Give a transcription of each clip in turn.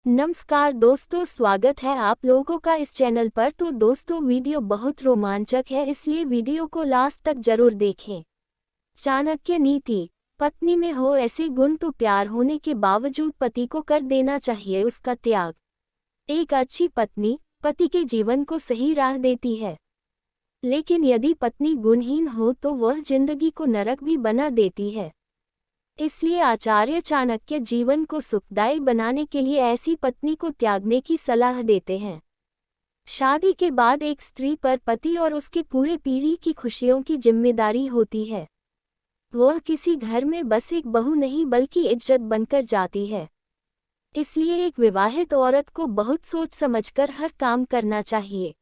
नमस्कार दोस्तों, स्वागत है आप लोगों का इस चैनल पर। तो दोस्तों, वीडियो बहुत रोमांचक है, इसलिए वीडियो को लास्ट तक जरूर देखें। चाणक्य नीति। पत्नी में हो ऐसे गुण तो प्यार होने के बावजूद पति को कर देना चाहिए उसका त्याग। एक अच्छी पत्नी पति के जीवन को सही राह देती है, लेकिन यदि पत्नी गुणहीन हो तो वह जिंदगी को नरक भी बना देती है। इसलिए आचार्य चाणक्य जीवन को सुखदायी बनाने के लिए ऐसी पत्नी को त्यागने की सलाह देते हैं। शादी के बाद एक स्त्री पर पति और उसके पूरे पीढ़ी की खुशियों की जिम्मेदारी होती है। वह किसी घर में बस एक बहू नहीं बल्कि इज्जत बनकर जाती है। इसलिए एक विवाहित औरत को बहुत सोच समझकर हर काम करना चाहिए।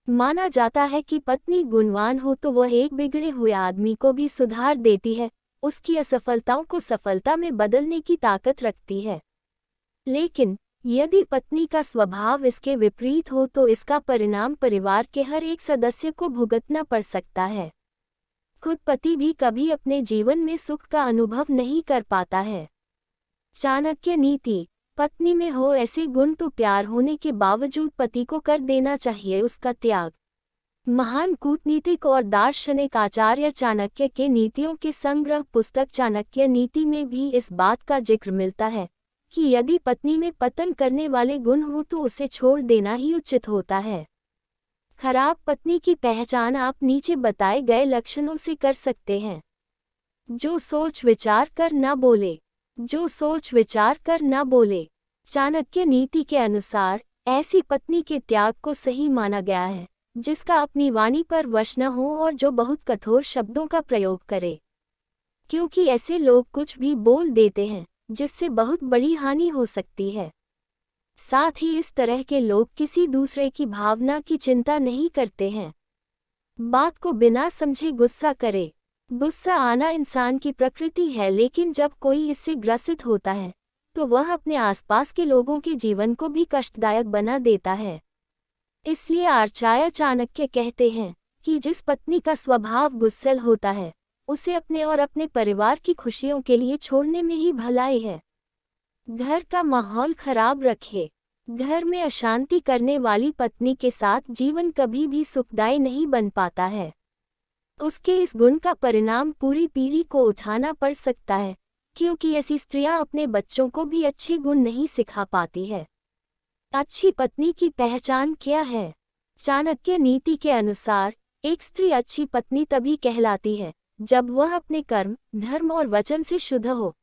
माना जाता है कि पत्नी गुणवान हो तो वह एक बिगड़े हुए आदमी को भी सुधार देती है, उसकी असफलताओं को सफलता में बदलने की ताकत रखती है। लेकिन यदि पत्नी का स्वभाव इसके विपरीत हो तो इसका परिणाम परिवार के हर एक सदस्य को भुगतना पड़ सकता है। खुद पति भी कभी अपने जीवन में सुख का अनुभव नहीं कर पाता है। चाणक्य नीति। पत्नी में हो ऐसे गुण तो प्यार होने के बावजूद पति को कर देना चाहिए उसका त्याग। महान कूटनीतिक और दार्शनिक आचार्य चाणक्य के नीतियों के संग्रह पुस्तक चाणक्य नीति में भी इस बात का जिक्र मिलता है कि यदि पत्नी में पतन करने वाले गुण हो तो उसे छोड़ देना ही उचित होता है। खराब पत्नी की पहचान आप नीचे बताए गए लक्षणों से कर सकते हैं। जो सोच विचार कर न बोले। जो सोच विचार कर न बोले। चाणक्य नीति के अनुसार ऐसी पत्नी के त्याग को सही माना गया है जिसका अपनी वाणी पर वश न हो और जो बहुत कठोर शब्दों का प्रयोग करे, क्योंकि ऐसे लोग कुछ भी बोल देते हैं जिससे बहुत बड़ी हानि हो सकती है। साथ ही इस तरह के लोग किसी दूसरे की भावना की चिंता नहीं करते हैं। बात को बिना समझे गुस्सा करे। गुस्सा आना इंसान की प्रकृति है, लेकिन जब कोई इससे ग्रसित होता है तो वह अपने आसपास के लोगों के जीवन को भी कष्टदायक बना देता है। इसलिए आचार्य चाणक्य कहते हैं कि जिस पत्नी का स्वभाव गुस्सैल होता है उसे अपने और अपने परिवार की खुशियों के लिए छोड़ने में ही भलाई है। घर का माहौल खराब रखे। घर में अशांति करने वाली पत्नी के साथ जीवन कभी भी सुखदायी नहीं बन पाता है। उसके इस गुण का परिणाम पूरी पीढ़ी को उठाना पड़ सकता है, क्योंकि ऐसी स्त्रियां अपने बच्चों को भी अच्छे गुण नहीं सिखा पाती है। अच्छी पत्नी की पहचान क्या है? चाणक्य नीति के अनुसार एक स्त्री अच्छी पत्नी तभी कहलाती है जब वह अपने कर्म, धर्म और वचन से शुद्ध हो।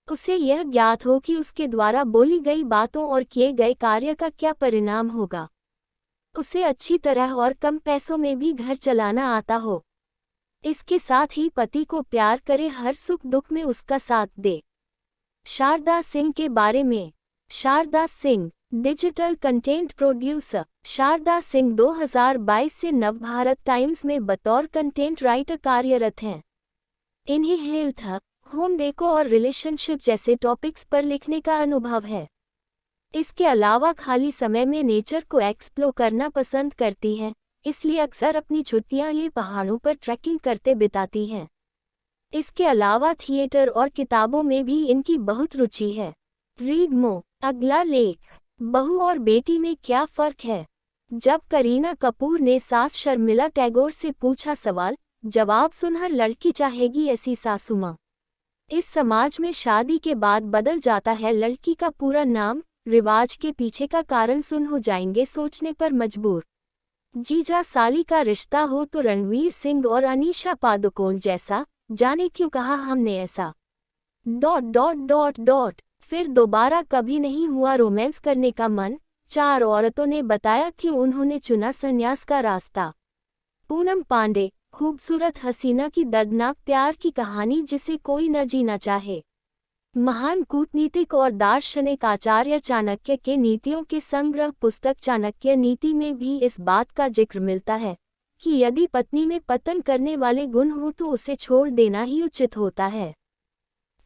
उसे यह ज्ञात हो कि उसके द्वारा बोली गई बातों और किए गए कार्य का क्या परिणाम होगा। उसे अच्छी तरह और कम पैसों में भी घर चलाना आता हो। इसके साथ ही पति को प्यार करे, हर सुख दुख में उसका साथ दे। शारदा सिंह के बारे में। Sharda Singh digital content producer. Sharda Singh 2022 से नवभारत टाइम्स में बतौर कंटेंट राइटर कार्यरत हैं। इन्हें हेल्थ, होम डेको और रिलेशनशिप जैसे टॉपिक्स पर लिखने का अनुभव है। इसके अलावा खाली समय में नेचर को एक्सप्लोर करना पसंद करती हैं, इसलिए अक्सर अपनी छुट्टियां ये पहाड़ों पर ट्रैकिंग करते बिताती हैं। इसके अलावा थिएटर और किताबों में भी इनकी बहुत रुचि है। Read more. अगला लेख। बहू और बेटी में क्या फर्क है? जब करीना कपूर ने सास शर्मिला टैगोर से पूछा सवाल, जवाब सुन हर लड़की चाहेगी ऐसी सासू मां। इस समाज में शादी के बाद बदल जाता है लड़की का पूरा नाम, रिवाज के पीछे का कारण सुन हो जाएंगे सोचने पर मजबूर। जीजा साली का रिश्ता हो तो रणवीर सिंह और अनीशा पादुकोण जैसा, जाने क्यों कहा हमने ऐसा। ... फिर दोबारा कभी नहीं हुआ रोमांस करने का मन। 4 औरतों ने बताया कि उन्होंने चुना संन्यास का रास्ता। पूनम पांडे। खूबसूरत हसीना की दर्दनाक प्यार की कहानी जिसे कोई न जीना चाहे। महान कूटनीतिक और दार्शनिक आचार्य चाणक्य के नीतियों के संग्रह पुस्तक चाणक्य नीति में भी इस बात का जिक्र मिलता है कि यदि पत्नी में पतन करने वाले गुण हो तो उसे छोड़ देना ही उचित होता है।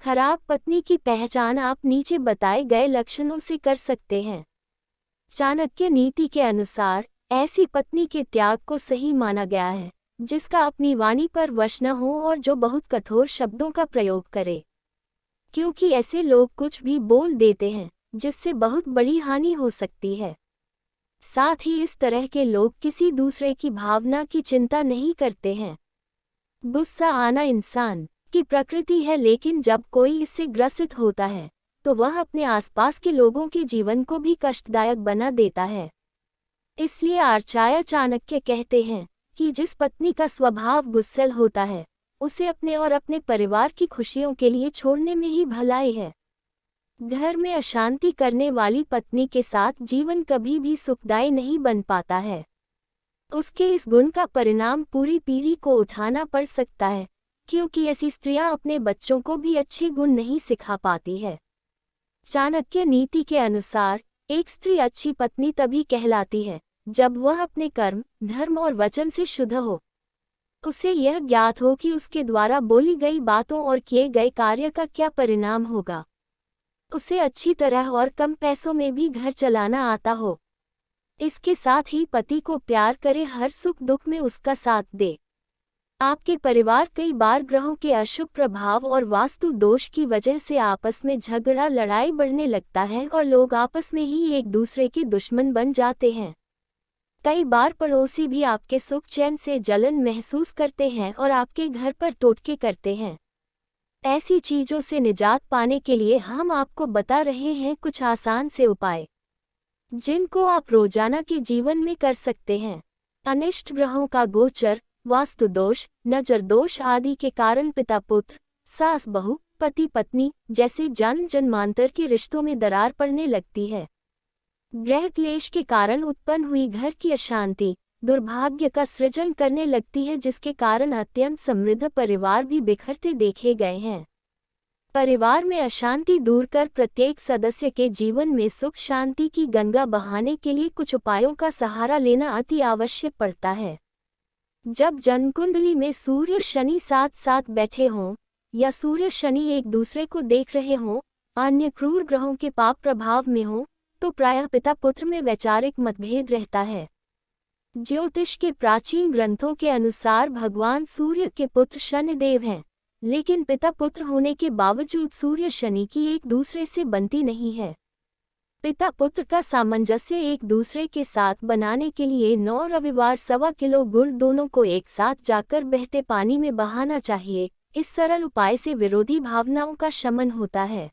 खराब पत्नी की पहचान आप नीचे बताए गए लक्षणों से कर सकते हैं। चाणक्य नीति के अनुसार ऐसी पत्नी के त्याग को सही माना गया है जिसका अपनी वाणी पर वश न हो और जो बहुत कठोर शब्दों का प्रयोग करे, क्योंकि ऐसे लोग कुछ भी बोल देते हैं जिससे बहुत बड़ी हानि हो सकती है। साथ ही इस तरह के लोग किसी दूसरे की भावना की चिंता नहीं करते हैं। गुस्सा आना इंसान की प्रकृति है, लेकिन जब कोई इससे ग्रसित होता है तो वह अपने आसपास के लोगों के जीवन को भी कष्टदायक बना देता है। इसलिए आचार्य चाणक्य कहते हैं कि जिस पत्नी का स्वभाव गुस्सैल होता है उसे अपने और अपने परिवार की खुशियों के लिए छोड़ने में ही भलाई है। घर में अशांति करने वाली पत्नी के साथ जीवन कभी भी सुखदायी नहीं बन पाता है। उसके इस गुण का परिणाम पूरी पीढ़ी को उठाना पड़ सकता है, क्योंकि ऐसी स्त्रियां अपने बच्चों को भी अच्छे गुण नहीं सिखा पाती है। चाणक्य नीति के अनुसार एक स्त्री अच्छी पत्नी तभी कहलाती है जब वह अपने कर्म, धर्म और वचन से शुद्ध हो। उसे यह ज्ञात हो कि उसके द्वारा बोली गई बातों और किए गए कार्य का क्या परिणाम होगा। उसे अच्छी तरह और कम पैसों में भी घर चलाना आता हो। इसके साथ ही पति को प्यार करे, हर सुख दुख में उसका साथ दे। आपके परिवार कई बार ग्रहों के अशुभ प्रभाव और वास्तु दोष की वजह से आपस में झगड़ा लड़ाई बढ़ने लगता है और लोग आपस में ही एक दूसरे के दुश्मन बन जाते हैं। कई बार पड़ोसी भी आपके सुख चैन से जलन महसूस करते हैं और आपके घर पर टोटके करते हैं। ऐसी चीजों से निजात पाने के लिए हम आपको बता रहे हैं कुछ आसान से उपाय, जिनको आप रोजाना के जीवन में कर सकते हैं। अनिष्ट ग्रहों का गोचर, वास्तु दोष, नजर दोष आदि के कारण पिता पुत्र, सास बहू, पति पत्नी जैसे जन्म जन्मांतर के रिश्तों में दरार पड़ने लगती है। ग्रह क्लेश के कारण उत्पन्न हुई घर की अशांति दुर्भाग्य का सृजन करने लगती है, जिसके कारण अत्यंत समृद्ध परिवार भी बिखरते देखे गए हैं। परिवार में अशांति दूर कर प्रत्येक सदस्य के जीवन में सुख शांति की गंगा बहाने के लिए कुछ उपायों का सहारा लेना अति आवश्यक पड़ता है। जब जन्मकुंडली में सूर्य शनि साथ साथ बैठे हों या सूर्य शनि एक दूसरे को देख रहे हों, अन्य क्रूर ग्रहों के पाप प्रभाव में हों, तो प्रायः पिता पुत्र में वैचारिक मतभेद रहता है। ज्योतिष के प्राचीन ग्रंथों के अनुसार भगवान सूर्य के पुत्र शनिदेव हैं, लेकिन पिता पुत्र होने के बावजूद सूर्य शनि की एक दूसरे से बनती नहीं है। पिता पुत्र का सामंजस्य एक दूसरे के साथ बनाने के लिए 9 रविवार 1.25 किलो गुड़ दोनों को एक साथ जाकर बहते पानी में बहाना चाहिए। इस सरल उपाय से विरोधी भावनाओं का शमन होता है।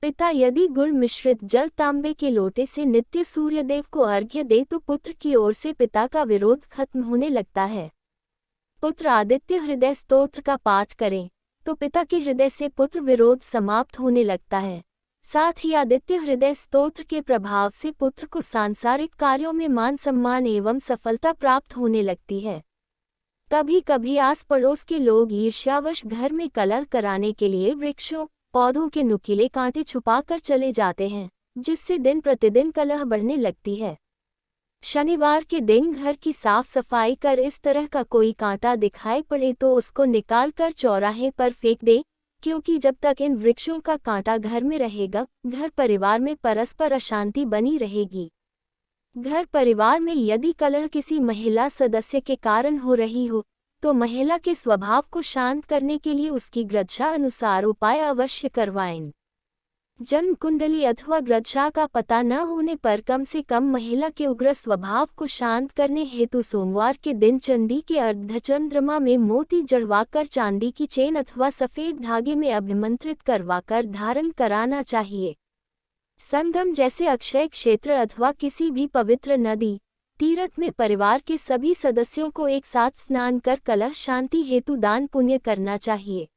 पिता यदि गुड़ मिश्रित जल तांबे के लोटे से नित्य सूर्यदेव को अर्घ्य दे तो पुत्र की ओर से पिता का विरोध खत्म होने लगता है। पुत्र आदित्य हृदय स्तोत्र का पाठ करें तो पिता के हृदय से पुत्र विरोध समाप्त होने लगता है। साथ ही आदित्य हृदय स्तोत्र के प्रभाव से पुत्र को सांसारिक कार्यों में मान सम्मान एवं सफलता प्राप्त होने लगती है। कभी कभी आस पड़ोस के लोग ईर्ष्यावश घर में कलह कराने के लिए वृक्षों पौधों के नुकीले कांटे छुपाकर चले जाते हैं, जिससे दिन प्रतिदिन कलह बढ़ने लगती है। शनिवार के दिन घर की साफ सफाई कर इस तरह का कोई कांटा दिखाई पड़े तो उसको निकाल कर चौराहे पर फेंक दे, क्योंकि जब तक इन वृक्षों का कांटा घर में रहेगा, घर परिवार में परस्पर अशांति बनी रहेगी। घर परिवार में यदि कलह किसी महिला सदस्य के कारण हो रही हो, तो महिला के स्वभाव को शांत करने के लिए उसकी ग्रज्छा अनुसार उपाय अवश्य करवाएं। जन्म कुंडली अथवा ग्रज्छा का पता न होने पर कम से कम महिला के उग्र स्वभाव को शांत करने हेतु सोमवार के दिन चांदी के अर्धचंद्रमा में मोती जड़वाकर चांदी की चेन अथवा सफेद धागे में अभिमंत्रित करवाकर धारण कराना चाहिए। संगम जैसे अक्षय क्षेत्र अथवा किसी भी पवित्र नदी तीर्थ में परिवार के सभी सदस्यों को एक साथ स्नान कर कलह शांति हेतु दान पुण्य करना चाहिए।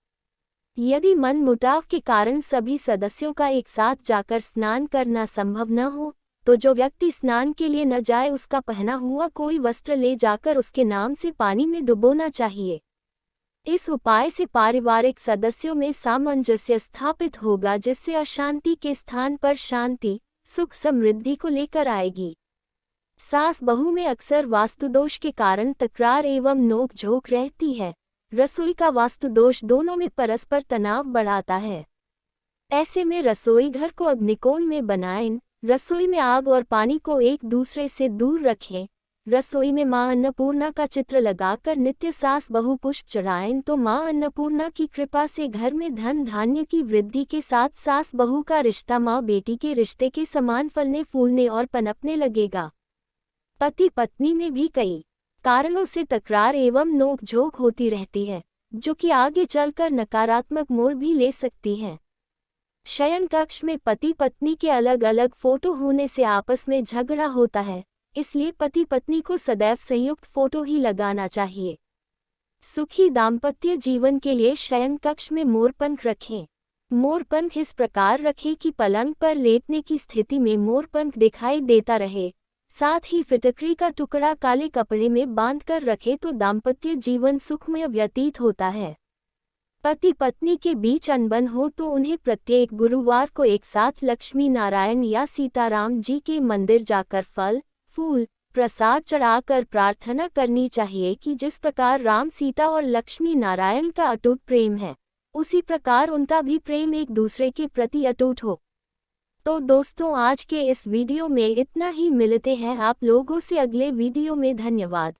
यदि मन मुटाव के कारण सभी सदस्यों का एक साथ जाकर स्नान करना संभव न हो, तो जो व्यक्ति स्नान के लिए न जाए उसका पहना हुआ कोई वस्त्र ले जाकर उसके नाम से पानी में डुबोना चाहिए। इस उपाय से पारिवारिक सदस्यों में सामंजस्य स्थापित होगा, जिससे अशांति के स्थान पर शांति, सुख समृद्धि को लेकर आएगी। सास बहू में अक्सर वास्तुदोष के कारण तकरार एवं नोक-झोंक रहती है। रसोई का वास्तु दोष दोनों में परस्पर तनाव बढ़ाता है। ऐसे में रसोई घर को अग्निकोण में बनाएं, रसोई में आग और पानी को एक दूसरे से दूर रखें। रसोई में मां अन्नपूर्णा का चित्र लगाकर नित्य सास बहु पुष्प चढ़ाएं तो मां अन्नपूर्णा की कृपा से घर में धन धान्य की वृद्धि के साथ सास बहू का रिश्ता मां बेटी के रिश्ते के समान फलने फूलने और पनपने लगेगा। पति पत्नी में भी कई कारणों से तकरार एवं नोकझोंक होती रहती है, जो कि आगे चलकर नकारात्मक मोड़ भी ले सकती है। शयन कक्ष में पति पत्नी के अलग अलग फोटो होने से आपस में झगड़ा होता है, इसलिए पति पत्नी को सदैव संयुक्त फोटो ही लगाना चाहिए। सुखी दाम्पत्य जीवन के लिए शयन कक्ष में मोरपंख रखें। मोरपंख इस प्रकार रखें कि पलंग पर लेटने की स्थिति में मोरपंख दिखाई देता रहे। साथ ही फिटकरी का टुकड़ा काले कपड़े में बांधकर रखे तो दाम्पत्य जीवन सुखमय व्यतीत होता है। पति पत्नी के बीच अनबन हो तो उन्हें प्रत्येक गुरुवार को एक साथ लक्ष्मी नारायण या सीताराम जी के मंदिर जाकर फल फूल प्रसाद चढ़ाकर प्रार्थना करनी चाहिए कि जिस प्रकार राम सीता और लक्ष्मी नारायण का अटूट प्रेम है, उसी प्रकार उनका भी प्रेम एक दूसरे के प्रति अटूट हो। तो दोस्तों, आज के इस वीडियो में इतना ही। मिलते हैं आप लोगों से अगले वीडियो में। धन्यवाद।